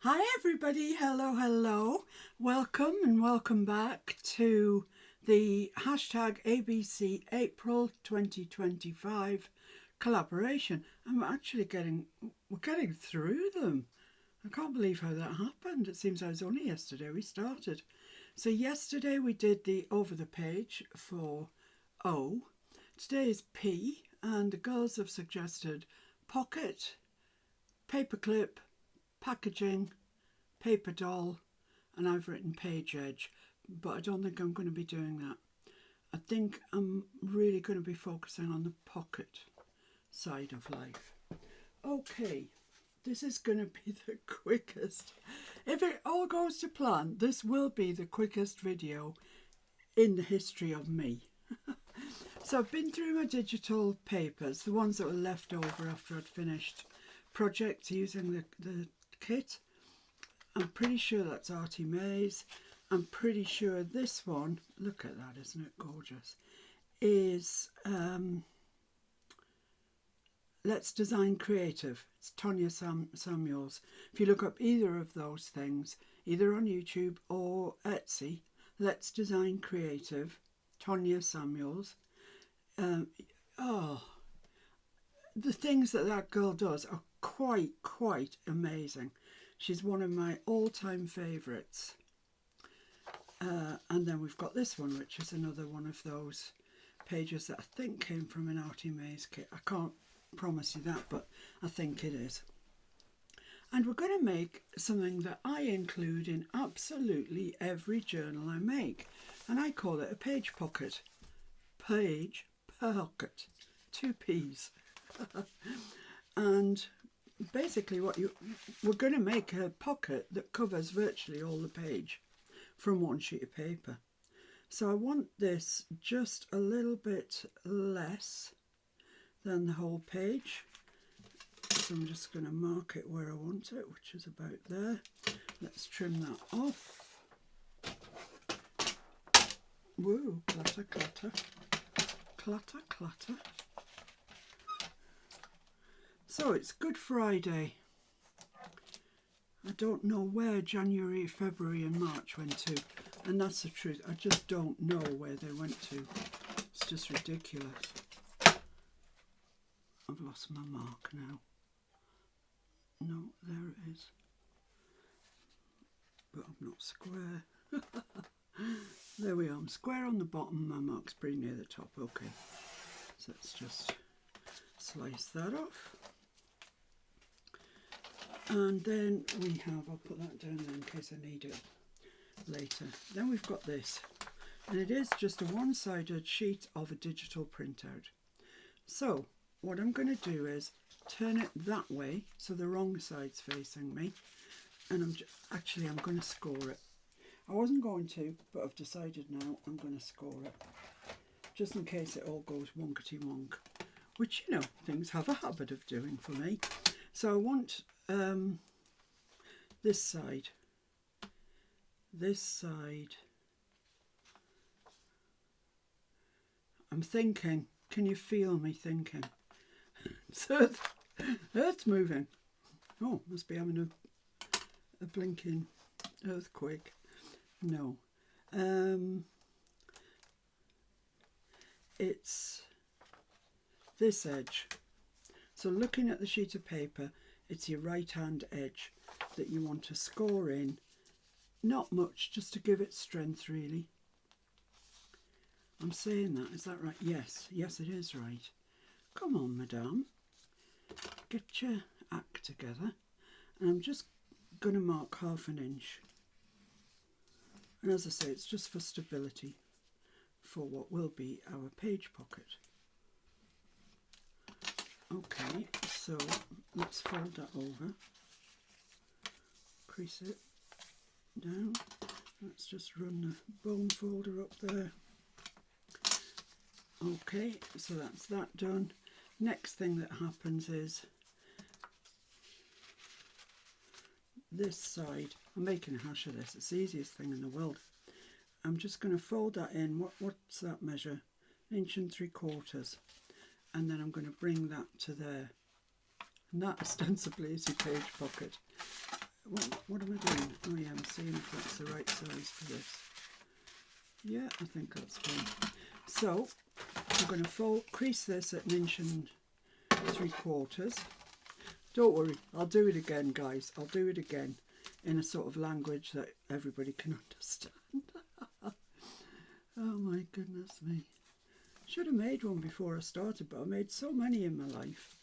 Hi everybody, hello. Welcome and welcome back to the hashtag ABC April 2025 collaboration. We're getting through them. I can't believe how that happened. It seems it was only yesterday we started. So yesterday we did the over the page for O. Today is P, and the girls have suggested pocket, paperclip, packaging, paper doll, and I've written page edge, but I don't think I'm going to be doing that. I think I'm really going to be focusing on the pocket side of life. Okay, this is going to be the quickest. If it all goes to plan, this will be the quickest video in the history of me. So I've been through my digital papers, the ones that were left over after I'd finished projects using the kit. I'm pretty sure that's Artie Mays. I'm pretty sure this one, look at that, isn't it gorgeous, is Let's Design Creative. It's Tonya Samuels. If you look up either of those things, either on YouTube or Etsy, Let's Design Creative, Tonya Samuels. The things that girl does are quite amazing. She's one of my all-time favourites. And then we've got this one, which is another one of those pages that I think came from an Artie Mays kit. I can't promise you that, but I think it is. And we're going to make something that I include in absolutely every journal I make. And I call it a page pocket. Page pocket. 2 P's. And basically we're going to make a pocket that covers virtually all the page from one sheet of paper. So I want this just a little bit less than the whole page. So I'm just going to mark it where I want it, which is about there. Let's trim that off. Whoa, clatter, clatter. Clatter, clatter. So it's Good Friday. I don't know where January, February and March went to, and that's the truth. I just don't know where they went to. It's just ridiculous. I've lost my mark now. No, there it is. But I'm not square. There we are. I'm square on the bottom. My mark's pretty near the top. Okay. So let's just slice that off. And then we have, I'll put that down there in case I need it later. Then we've got this, and it is just a one-sided sheet of a digital printout. So what I'm going to do is turn it that way so the wrong side's facing me, and I'm going to score it. I wasn't going to, but I've decided now I'm going to score it, just in case it all goes wonkety wonk, which, you know, things have a habit of doing for me. So I want this side. I'm thinking, can you feel me thinking? So Earth's moving. Oh, must be having a blinking earthquake. No. It's this edge. So looking at the sheet of paper, it's your right hand edge that you want to score in. Not much, just to give it strength really. I'm saying that, is that right? Yes, it is right. Come on, madame. Get your act together. And I'm just going to mark 1/2 inch. And as I say, it's just for stability for what will be our page pocket. Okay, so let's fold that over, crease it down. Let's just run the bone folder up there. Okay, so that's that done. Next thing that happens is this side. I'm making a hash of this. It's the easiest thing in the world. I'm just going to fold that in. What's that measure? 1 3/4. And then I'm going to bring that to there. And that ostensibly is your page pocket. what am I doing? Oh yeah, I'm seeing if that's the right size for this. Yeah, I think that's fine. So I'm going to crease this at 1.75 inches. Don't worry, I'll do it again, guys. I'll do it again in a sort of language that everybody can understand. Oh my goodness me. Should have made one before I started, but I made so many in my life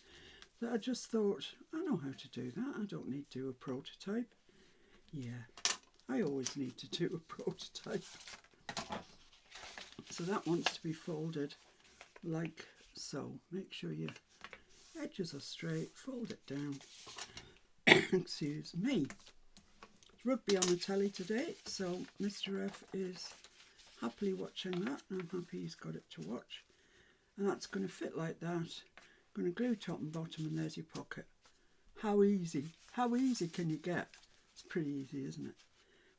that I just thought, I know how to do that. I don't need to do a prototype. Yeah, I always need to do a prototype. So that wants to be folded like so. Make sure your edges are straight, fold it down. Excuse me. It's rugby on the telly today, so Mr. F is happily watching that. I'm happy he's got it to watch. And that's going to fit like that. I'm going to glue top and bottom, and there's your pocket. How easy can you get? It's pretty easy, isn't it?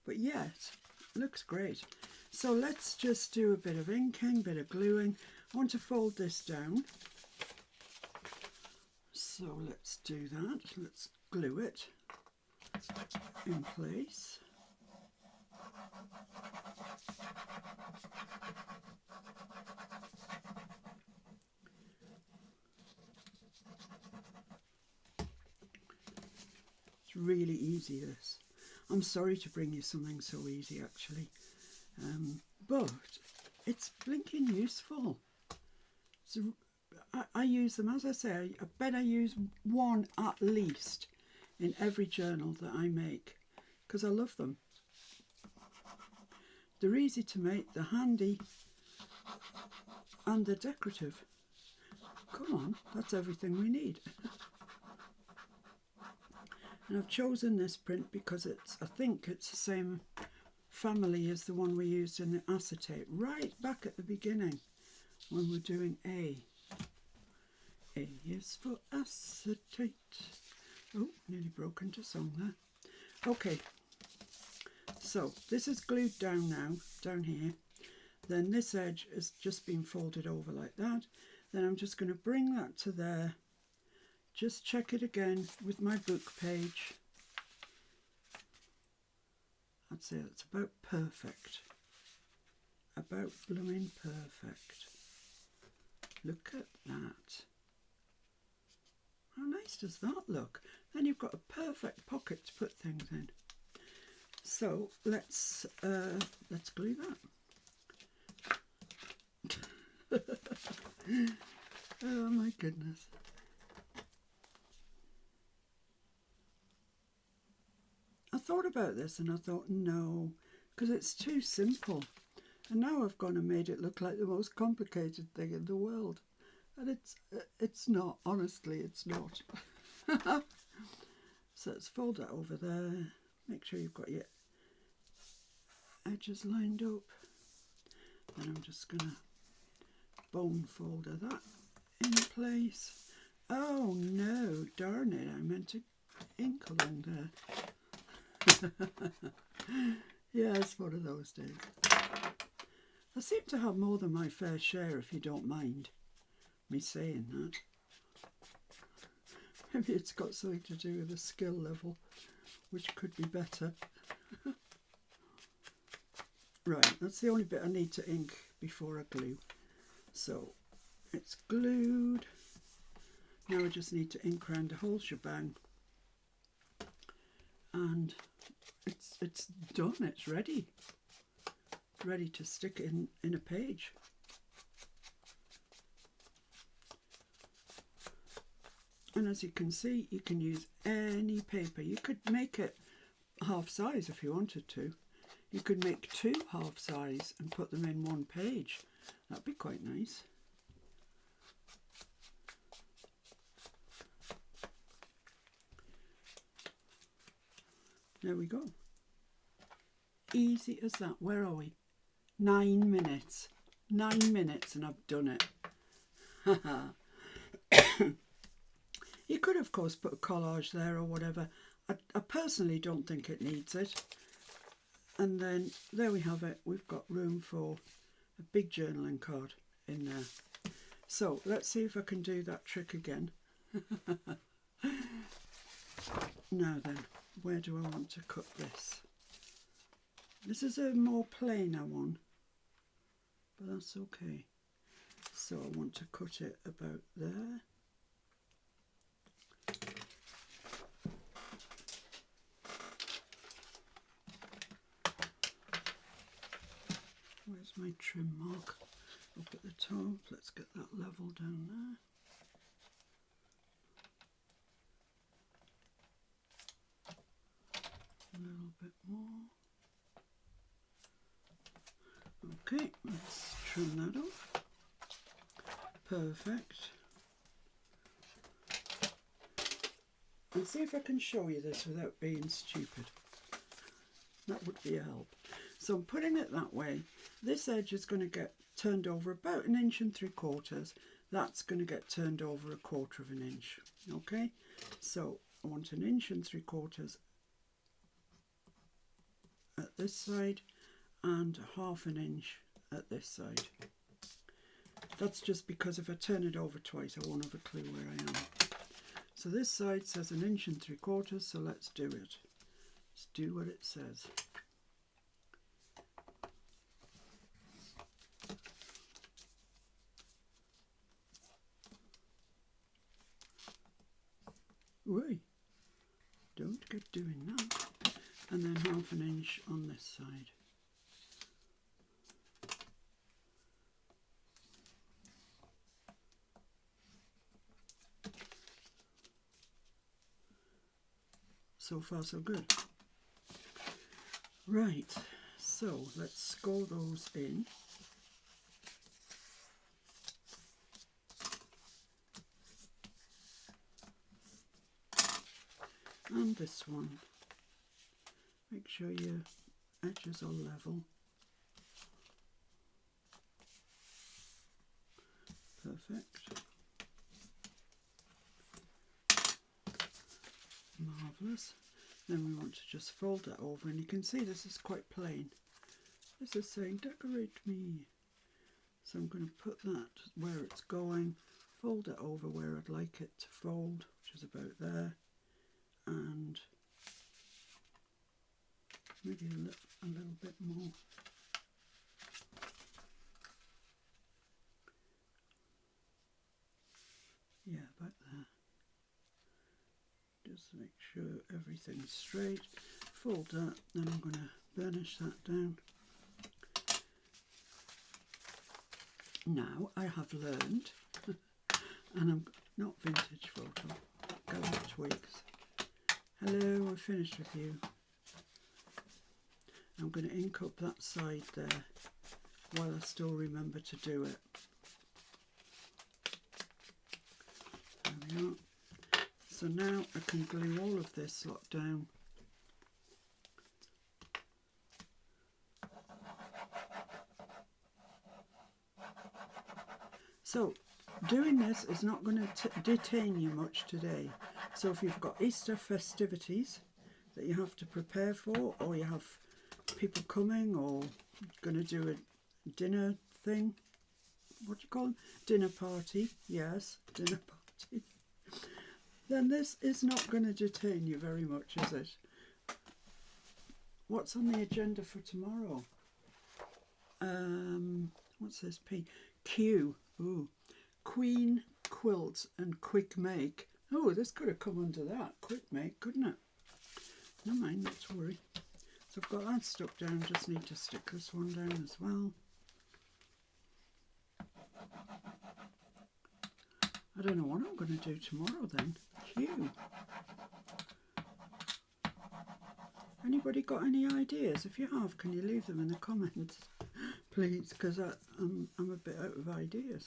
But yeah, it looks great. So let's just do a bit of inking, bit of gluing. I want to fold this down. So let's do that. Let's glue it in place. It's really easy, this. I'm sorry to bring you something so easy, actually. But it's blinking useful. So I use them, as I say, I bet I use one at least in every journal that I make because I love them. They're easy to make, they're handy, and they're decorative. Come on, that's everything we need. And I've chosen this print because I think it's the same family as the one we used in the acetate right back at the beginning when we're doing A. A is for acetate. Oh, nearly broke into song there. Okay, so this is glued down now, down here. Then this edge has just been folded over like that. Then I'm just going to bring that to there. Just check it again with my book page. I'd say it's about perfect. About blooming perfect. Look at that. How nice does that look? Then you've got a perfect pocket to put things in. So let's glue that. Oh my goodness. I thought about this and I thought no, because it's too simple. And now I've gone and made it look like the most complicated thing in the world. And it's not, honestly, it's not. So let's fold that over there. Make sure you've got your edges lined up. Then I'm just going to bone folder that in place. Oh no, darn it, I meant to ink along there. Yeah, it's one of those days. I seem to have more than my fair share, if you don't mind me saying that. Maybe it's got something to do with the skill level, which could be better. Right, that's the only bit I need to ink before I glue. So it's glued. Now I just need to ink around the whole shebang. And it's done, it's ready. It's ready to stick in a page. And as you can see, you can use any paper. You could make it half size if you wanted to. You could make 2 half size and put them in one page. That'd be quite nice. There we go. Easy as that. Where are we? 9 minutes. 9 minutes and I've done it. You could, of course, put a collage there or whatever. I personally don't think it needs it. And then there we have it. We've got room for a big journaling card in there. So let's see if I can do that trick again. Now then, where do I want to cut this? This is a more plainer one, but that's okay. So I want to cut it about there. Where's my trim mark? Up at the top. Let's get that level down there. A little bit more. Okay, let's trim that off. Perfect. And see if I can show you this without being stupid. That would be a help. So I'm putting it that way. This edge is going to get turned over about 1 3/4 inches. That's going to get turned over 1/4 inch. Okay, so I want 1 3/4 inches at this side and 1/2 inch at this side. That's just because if I turn it over twice I won't have a clue where I am. So this side says 1 3/4 inches, so let's do it. Let's do what it says. Oi, don't get doing that. And then 1/2 inch on this side. So far so good. Right, so let's score those in. And this one. Make sure your edges are level. Perfect. Marvellous. Then we want to just fold that over, and you can see this is quite plain. This is saying decorate me. So I'm going to put that where it's going, fold it over where I'd like it to fold, which is about there, and maybe a little bit more. Yeah, about there. Just make sure everything's straight. Fold that, then I'm going to burnish that down. Now I have learned, and I'm not vintage photo, Gallup Twigs. Hello, I finished with you. I'm going to ink up that side there while I still remember to do it. There we are. So now I can glue all of this lot down. So doing this is not going to detain you much today. So if you've got Easter festivities that you have to prepare for, or you have people coming, or going to do a dinner thing, what do you call them? Dinner party, yes, dinner party. Then this is not going to detain you very much, is it? What's on the agenda for tomorrow? What's this? P. Q. Ooh. Queen Quilts and Quick Make. Oh, this could have come under that. Quick Make, couldn't it? Never mind, not to worry. So I've got that stuck down. Just need to stick this one down as well. I don't know what I'm going to do tomorrow then. Q. Anybody got any ideas? If you have, can you leave them in the comments, please? Because I'm a bit out of ideas.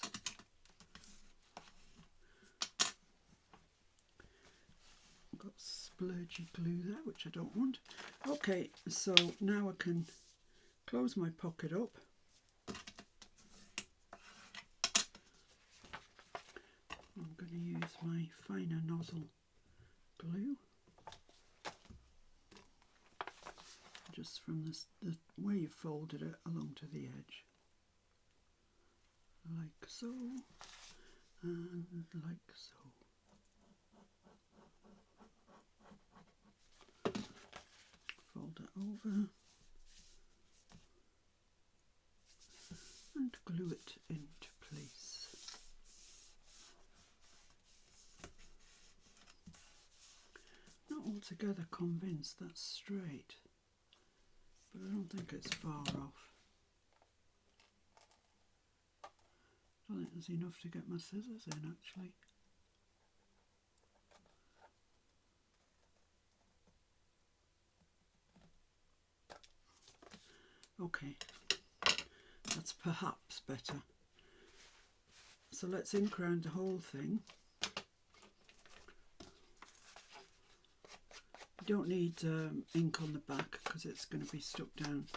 Got splurgy glue there, which I don't want. Okay, so now I can close my pocket up. I'm going to use my finer nozzle glue. Just from the way you folded it along to the edge. Like so, and like so. over and glue it into place. Not altogether convinced that's straight, but I don't think it's far off. I don't think there's enough to get my scissors in actually. Okay, that's perhaps better. So let's ink around the whole thing. You don't need ink on the back because it's going to be stuck down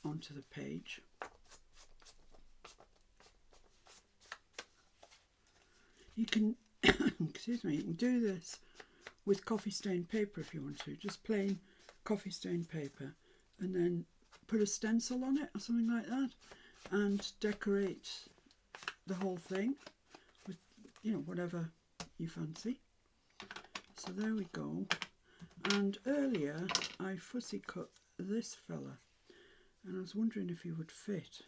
onto the page. You can, excuse me, you can do this with coffee stained paper if you want to, just plain coffee stained paper, and then put a stencil on it or something like that and decorate the whole thing with, you know, whatever you fancy. So there we go. And earlier I fussy cut this fella and I was wondering if he would fit,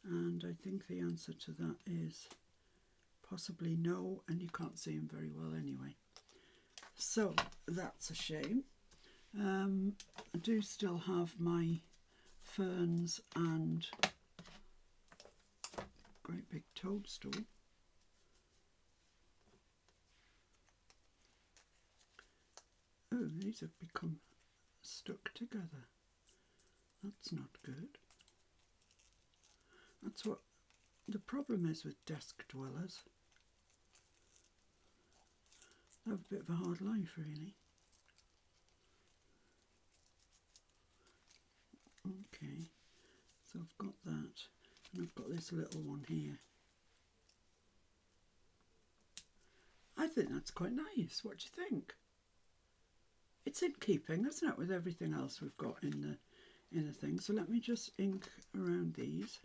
and I think the answer to that is possibly no, and you can't see him very well anyway, so that's a shame. I do still have my ferns and great big toadstool. Oh, these have become stuck together. That's not good. That's what the problem is with desk dwellers. They have a bit of a hard life, really. Okay, so I've got that, and I've got this little one here. I think that's quite nice. What do you think? It's in keeping, isn't it, with everything else we've got in the thing. So let me just ink around these.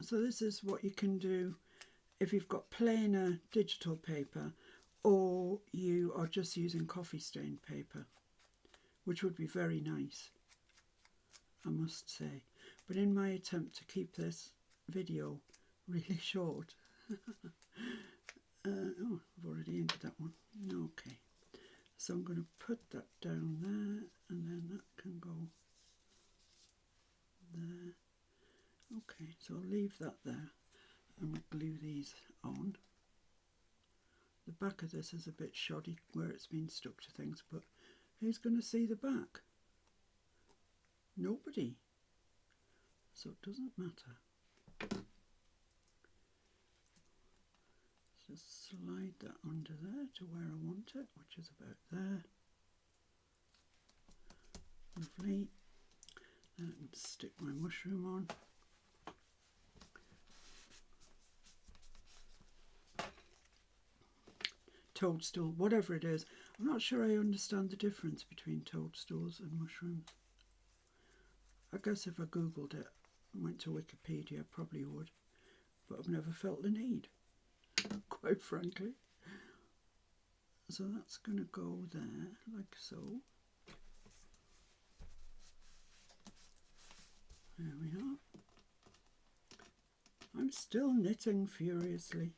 So this is what you can do if you've got plainer digital paper, or you are just using coffee stained paper, which would be very nice, I must say. But in my attempt to keep this video really short, oh, I've already inked that one. Okay, so I'm going to put that down there, and then that can go there. Okay, so I'll leave that there and we'll glue these on. The back of this is a bit shoddy where it's been stuck to things, but who's going to see the back? Nobody. So it doesn't matter. Just slide that under there to where I want it, which is about there. Lovely. Then I can stick my mushroom on. Toadstool, whatever it is. I'm not sure I understand the difference between toadstools and mushrooms. I guess if I googled it and went to Wikipedia, I probably would, but I've never felt the need, quite frankly. So that's going to go there, like so. There we are. I'm still knitting furiously.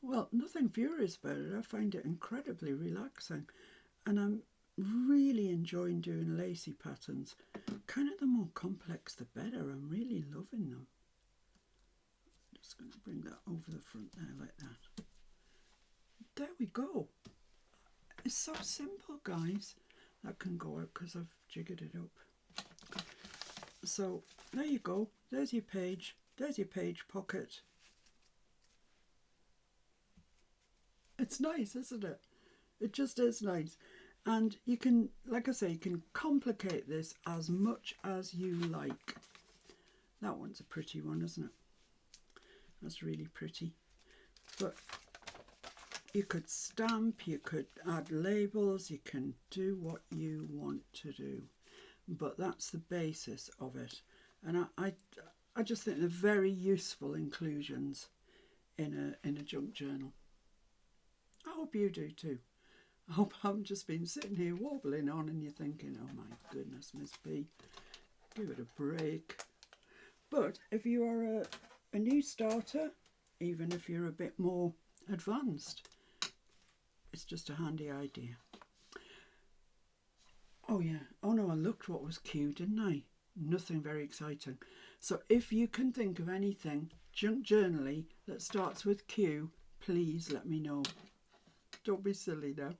Well, nothing furious about it. I find it incredibly relaxing, and I'm really enjoying doing lacy patterns. Kind of the more complex the better. I'm really loving them. Just going to bring that over the front there like that. There we go. It's so simple, guys. That can go out because I've jiggered it up. So there you go. There's your page. There's your page pocket. It's nice, isn't it? It just is nice. And you can, like I say, you can complicate this as much as you like. That one's a pretty one, isn't it? That's really pretty. But you could stamp, you could add labels, you can do what you want to do. But that's the basis of it. And I just think they're very useful inclusions in a junk journal. I hope you do too. I hope I haven't just been sitting here wobbling on and you're thinking, oh my goodness, Miss B, give it a break. But if you are a new starter, even if you're a bit more advanced, it's just a handy idea. Oh yeah, oh no, I looked what was Q, didn't I? Nothing very exciting. So if you can think of anything junk journally that starts with Q, please let me know. Don't be silly now.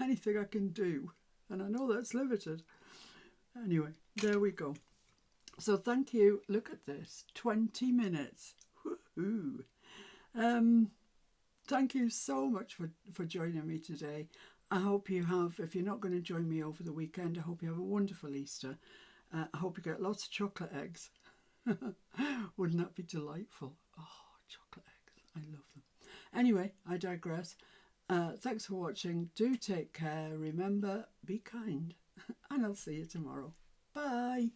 Anything I can do, and I know that's limited. Anyway, there we go. So thank you. Look at this, 20 minutes. Woohoo! Thank you so much for joining me today. I hope you have, if you're not going to join me over the weekend, I hope you have a wonderful Easter. I hope you get lots of chocolate eggs. Wouldn't that be delightful? Oh, chocolate eggs. I love them. Anyway, I digress. Thanks for watching. Do take care. Remember, be kind. And I'll see you tomorrow. Bye.